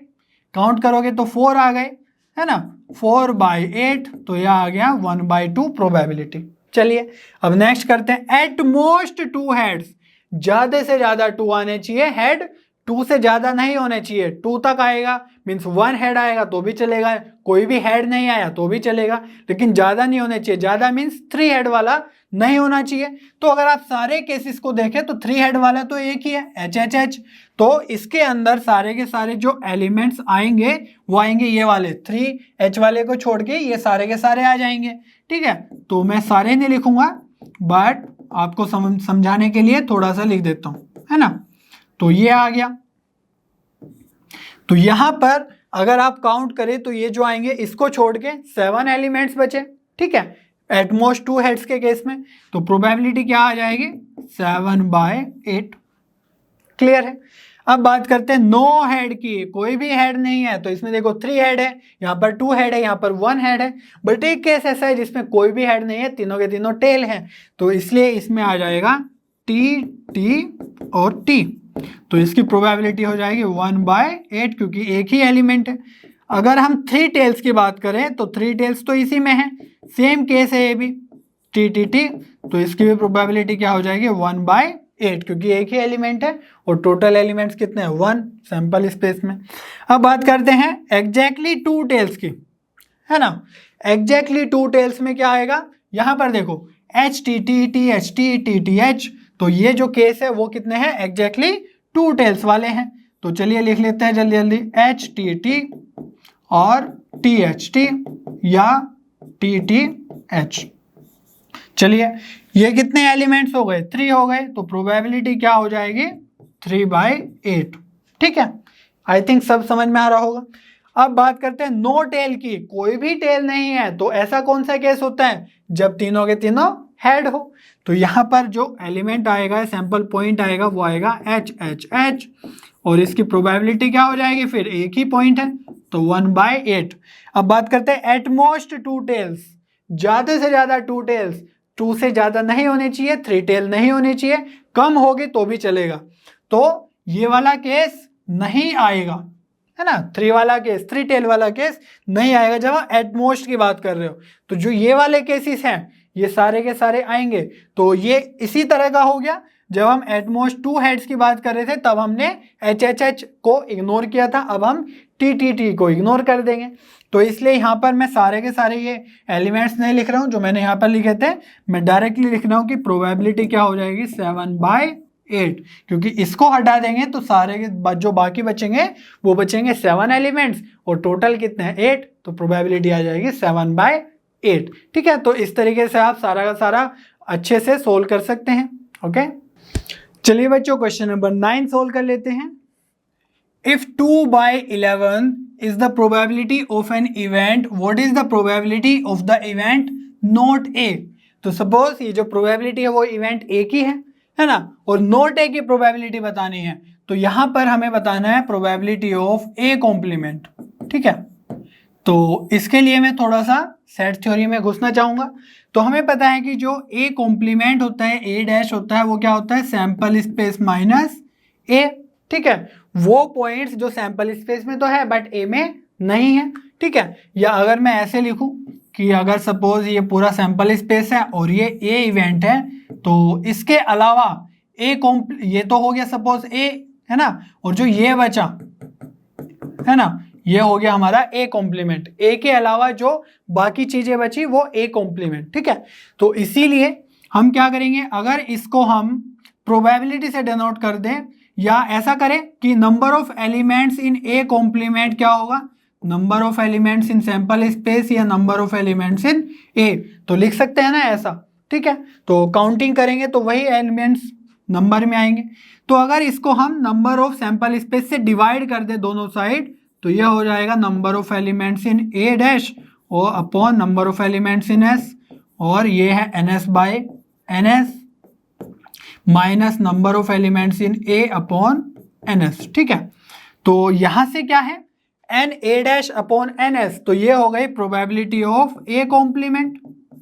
S1: काउंट करोगे तो 4 आ गए, है ना, 4/8। तो यह आ गया 1/2 प्रोबेबिलिटी। चलिए अब नेक्स्ट करते हैं, एट मोस्ट 2 हेड्स, ज्यादा से ज्यादा 2 आने चाहिए हेड, 2 से ज्यादा नहीं होने चाहिए। 2 तक आएगा मीन्स 1 हेड आएगा तो भी चलेगा, कोई भी हेड नहीं आया तो भी चलेगा, लेकिन ज्यादा नहीं होने चाहिए। ज्यादा मीन्स 3 हेड वाला नहीं होना चाहिए। तो अगर आप सारे केसेस को देखें तो 3 हेड वाला तो एक ही है एच एच एच। तो इसके अंदर सारे के सारे जो एलिमेंट्स आएंगे वो आएंगे ये वाले 3 एच वाले को छोड़ के, ये सारे के सारे आ जाएंगे। ठीक है, तो मैं सारे नहीं लिखूंगा बट आपको समझाने के लिए थोड़ा सा लिख देता हूं, है ना। तो ये आ गया। तो यहां पर अगर आप काउंट करें तो ये जो आएंगे इसको छोड़ के 7 एलिमेंट्स बचे। ठीक है, एटमोस्ट 2 हेड्स के केस में, तो प्रोबेबिलिटी क्या आ जाएगी 7/8। क्लियर है। अब बात करते हैं 9 हेड की, कोई भी हेड नहीं है, तो इसमें देखो 3 हेड है, यहाँ पर 2 हेड है, यहाँ पर 1 हेड है, बट एक केस ऐसा है जिसमें कोई भी हेड नहीं है, तीनों के तीनों टेल हैं, तो इसलिए इसमें आ जाएगा टी टी और टी। तो इसकी प्रोबेबिलिटी हो जाएगी 1/8 क्योंकि एक ही एलिमेंट है। अगर हम 3 टेल्स की बात करें तो 3 टेल्स तो इसी में है, सेम केस है ये भी टी टी टी। तो इसकी भी प्रोबेबिलिटी क्या हो जाएगी 1/8 क्योंकि एक ही एलिमेंट है और टोटल एलिमेंट्स कितने हैं 1 सैंपल स्पेस में। अब बात करते हैं एग्जैक्टली 2 टेल्स की, है ना। एग्जैक्टली 2 टेल्स में क्या आएगा, यहां पर देखो H T T T H T T T H. तो ये जो केस है वो कितने हैं एग्जैक्टली 2 टेल्स वाले हैं। तो चलिए लिख लेते हैं जल्दी जल्दी, एच टी टी और टी एच टी या टी टी एच। चलिए ये कितने एलिमेंट्स हो गए 3 हो गए, तो प्रोबेबिलिटी क्या हो जाएगी 3/8। ठीक है, आई थिंक सब समझ में आ रहा होगा। अब बात करते हैं नो टेल की, कोई भी टेल नहीं है, तो ऐसा कौन सा केस होता है जब तीनों के तीनों हेड हो। तो यहाँ पर जो एलिमेंट आएगा सैंपल पॉइंट आएगा वो आएगा एच एच एच, और इसकी प्रोबेबिलिटी क्या हो जाएगी, फिर एक ही पॉइंट है तो 1/8। अब बात करते हैं एटमोस्ट 2 टेल्स, ज्यादा से ज्यादा 2 टेल्स, 2 से ज्यादा नहीं होने चाहिए, 3 टेल नहीं होने चाहिए, कम होगी तो भी चलेगा। तो ये वाला केस नहीं आएगा, है ना, 3 वाला केस, 3 टेल वाला केस नहीं आएगा जब आप एटमोस्ट की बात कर रहे हो। तो जो ये वाले केसेस हैं ये सारे के सारे आएंगे। तो ये इसी तरह का हो गया, जब हम एटमोस्ट 2 हेड्स की बात कर रहे थे तब हमने HHH को इग्नोर किया था, अब हम TTT को इग्नोर कर देंगे। तो इसलिए यहाँ पर मैं सारे के सारे ये एलिमेंट्स नहीं लिख रहा हूँ जो मैंने यहाँ पर लिखे थे, मैं डायरेक्टली लिख रहा हूँ कि प्रोबेबिलिटी क्या हो जाएगी 7/8, क्योंकि इसको हटा देंगे तो सारे के जो बाकी बचेंगे वो बचेंगे 7 एलिमेंट्स और टोटल कितने हैं 8, तो प्रोबेबिलिटी आ जाएगी 7/8। ठीक है, तो इस तरीके से आप सारा का सारा अच्छे से सोल्व कर सकते हैं। ओके, चलिए बच्चों क्वेश्चन नंबर 9 सोल्व कर लेते हैं। If 2/11 is the probability of an event, what is the probability of the event not A? तो सपोज ये जो प्रोबेबिलिटी है वो इवेंट A की है ना, और नॉट A की प्रोबेबिलिटी बतानी है, तो यहाँ पर हमें बताना है प्रोबेबिलिटी ऑफ A कॉम्प्लीमेंट। ठीक है, तो इसके लिए मैं थोड़ा सा सेट थ्योरी में घुसना चाहूँगा। तो हमें पता है कि जो A कॉम्प्लीमेंट होता है, A डैश होता है, वो क्या होता है सैंपल स्पेस माइनस A। ठीक है, वो पॉइंट्स जो सैंपल स्पेस में तो है बट ए में नहीं है। ठीक है, या अगर मैं ऐसे लिखूं कि अगर सपोज ये पूरा सैंपल स्पेस है और ये ए इवेंट है, तो इसके अलावा ये तो हो गया सपोज ए है ना, और जो ये बचा है ना ये हो गया हमारा ए कॉम्प्लीमेंट, ए के अलावा जो बाकी चीजें बची वो ए कॉम्प्लीमेंट। ठीक है, तो इसीलिए हम क्या करेंगे, अगर इसको हम प्रोबेबिलिटी से डिनोट कर दें या ऐसा करें कि number of elements in A complement क्या होगा, number of elements in sample space या number of elements in A, तो लिख सकते हैं ना ऐसा। ठीक है, तो काउंटिंग करेंगे तो वही एलिमेंट्स नंबर में आएंगे। तो अगर इसको हम नंबर ऑफ सैंपल स्पेस से डिवाइड कर दे दोनों साइड, तो यह हो जाएगा number of elements in A dash और upon number of elements in S, और ये है NS/NS minus number of elements in A upon NS। ठीक है, तो यहां से क्या है NA डैश अपॉन NS, तो ये हो गई प्रोबेबिलिटी ऑफ ए कॉम्प्लीमेंट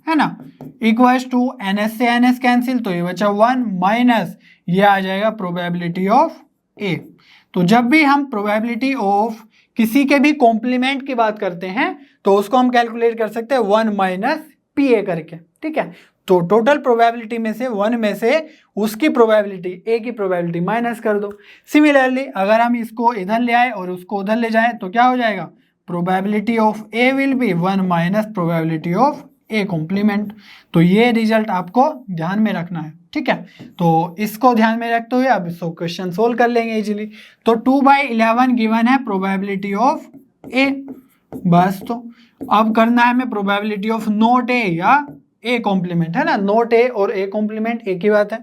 S1: है ना, इक्वल्स टू NS से NS कैंसिल, तो ये बचा 1 माइनस ये आ जाएगा प्रोबेबिलिटी ऑफ ए। तो जब भी हम प्रोबेबिलिटी ऑफ किसी के भी कॉम्प्लीमेंट की बात करते हैं तो उसको हम कैलकुलेट कर सकते हैं 1 माइनस PA करके। ठीक है, तो टोटल प्रोबेबिलिटी में से 1 में से उसकी प्रोबेबिलिटी ए की प्रोबेबिलिटी माइनस कर दो। सिमिलरली अगर हम इसको इधर ले आए और उसको उधर ले जाए तो क्या हो जाएगा, probability of A will be 1 minus probability of A complement. तो ये रिजल्ट आपको ध्यान में रखना है। ठीक है, तो इसको ध्यान में रखते हुए अब इसको क्वेश्चन सोल्व कर लेंगे इजीली। तो 2/11 गिवन है प्रोबेबिलिटी ऑफ ए, बस तो अब करना है हमें प्रोबेबिलिटी ऑफ नॉट ए या ए कॉम्प्लीमेंट है ना, नॉट ए और ए कॉम्प्लीमेंट एक ही बात है।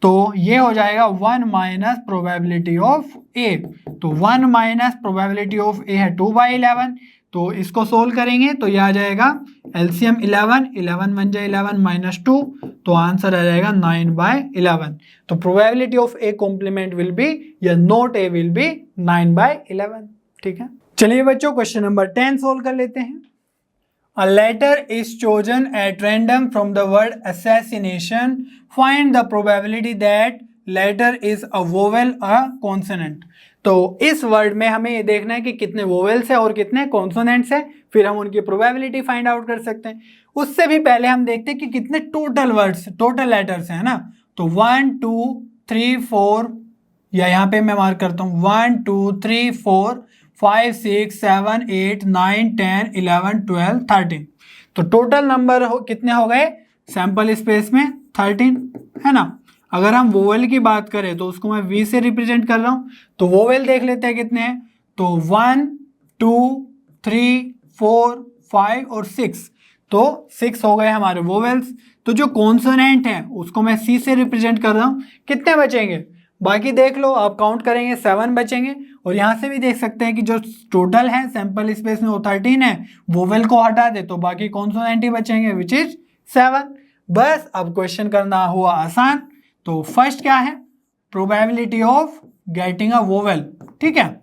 S1: तो ये हो जाएगा 1 माइनस प्रोबेबिलिटी ऑफ ए, तो 1 माइनस प्रोबेबिलिटी ऑफ ए है 2/11, तो इसको सोल्व करेंगे तो ये आ जाएगा एलसीएम 11 1 जाए 11 माइनस 2, तो आंसर आ जाएगा 9/11। तो probability of A complement will be या नॉट ए विल बी 9/11। ठीक है, चलिए बच्चों क्वेश्चन नंबर 10 सोल्व कर लेते हैं। A letter is chosen at random from the word assassination. Find the probability that letter is a vowel or consonant. तो इस वर्ड में हमें ये देखना है कि कितने वोवेल्स है और कितने कॉन्सोनेंट्स है, फिर हम उनकी प्रोबेबिलिटी फाइंड आउट कर सकते हैं। उससे भी पहले हम देखते हैं कि कितने टोटल वर्ड्स, टोटल लेटर्स हैं ना। तो 1 2 3 4, या यहाँ पे मैं मार्क करता हूँ 1 2 3 4 5 6 7 8 9 10 11 12 13, तो टोटल नंबर कितने हो गए सैंपल स्पेस में 13 है ना। अगर हम वोवेल की बात करें तो उसको मैं V से रिप्रेजेंट कर रहा हूँ, तो वोवेल देख लेते हैं कितने हैं, तो 1 2 3 4 5 और 6, तो 6 हो गए हमारे वोवेल्स। तो जो कॉन्सोनेंट है उसको मैं C से रिप्रेजेंट कर रहा हूँ, कितने बचेंगे बाकी देख लो, आप काउंट करेंगे 7 बचेंगे। और यहाँ से भी देख सकते हैं कि जो टोटल है सैंपल स्पेस में वो 13 है, वोवेल को हटा दे तो बाकी कॉन्सोनेंट ही बचेंगे विच इज 7। बस अब क्वेश्चन करना हुआ आसान। तो फर्स्ट क्या है, probability of getting a vowel. ठीक है,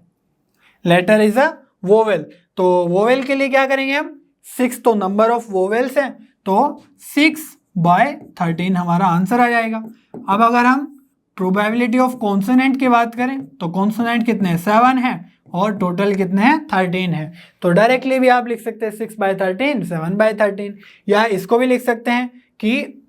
S1: लेटर इज अ वोवेल, तो वोवेल के लिए क्या करेंगे हम 6, तो नंबर ऑफ वोवेल्स है तो 6/13 हमारा आंसर आ जाएगा। अब अगर हम प्रोबेबिलिटी ऑफ कॉन्सोनेंट की बात करें तो कॉन्सोनेंट कितने हैं 7 है और टोटल कितने हैं 13 है, तो डायरेक्टली भी आप लिख सकते हैं 6/13 7/13, या इसको भी लिख सकते हैं कि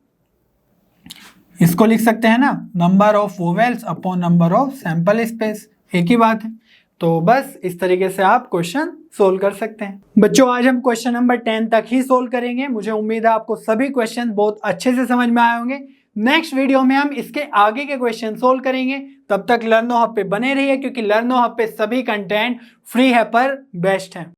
S1: इसको लिख सकते हैं ना, number of vowels upon number of sample space, एक ही बात है। तो बस इस तरीके से आप क्वेश्चन सोल्व कर सकते हैं। बच्चों आज हम क्वेश्चन नंबर 10 तक ही सोल्व करेंगे। मुझे उम्मीद है आपको सभी क्वेश्चन बहुत अच्छे से समझ में आए होंगे। नेक्स्ट वीडियो में हम इसके आगे के क्वेश्चन सोल्व करेंगे। तब तक लर्नो हब पे बने रहिए, क्योंकि लर्नो हब पे सभी कंटेंट फ्री है पर बेस्ट है।